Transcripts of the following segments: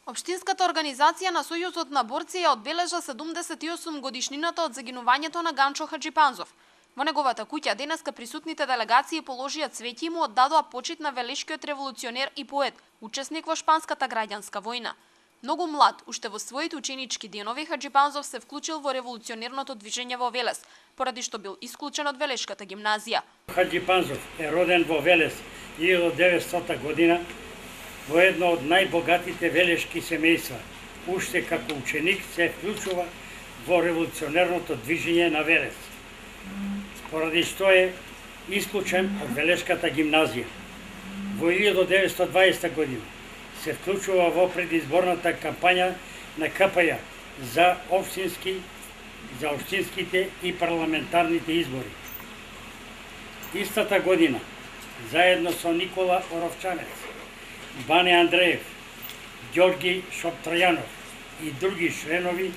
Општинската организација на Сојузот на борци ја одбележа 78 годишнината од загинувањето на Ганчо Хаџипанзов. Во неговата куќа денеска присутните делегации положија цветји и му оддадоа почит на велешкиот револуционер и поет, учесник во шпанската граѓанска војна. Многу млад, уште во своите ученички денови, Хаџипанзов се вклучил во револуционерното движење во Велес, поради што бил исклучен од Велешката гимназија. Хаџипанзов е роден во Велес 1900 година во едно од најбогатите велешки семејства. Уште како ученик се вклучува во револуционерното движење на Велес, поради што е исклучен од Велешката гимназија. Во 1920 година се вклучува во предизборната кампања на КПЈ за општинските и парламентарните избори. Истата година, заедно со Никола Оровчанец, Бане Андреев, Ѓорги Шоптрајанов и други членови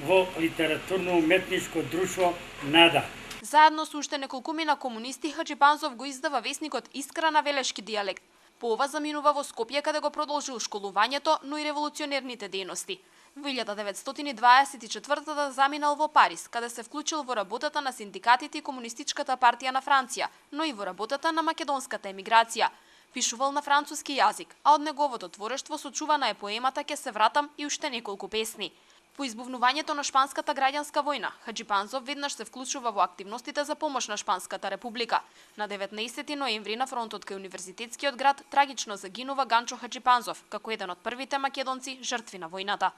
во литературно-уметничко друштво НАДА. Заедно со уште неколкумина комунисти, Хаџипанзов го издава весникот Искра на велешки дијалект. По ова заминува во Скопје, каде го продолжил школувањето, но и револуционерните дејности. Во 1924 заминал во Париз, каде се вклучил во работата на синдикатите и Комунистичката партија на Франција, но и во работата на македонската емиграција. Пишувал на француски јазик, а од неговото творештво сочувана е поемата "Ке се вратам" и уште неколку песни. По избувнувањето на шпанската граѓанска војна, Хаџипанзов веднаш се вклучува во активностите за помош на Шпанската република. На 19 ноември на фронтот кај универзитетскиот град трагично загинува Ганчо Хаџипанзов, како еден од првите македонци жртви на војната.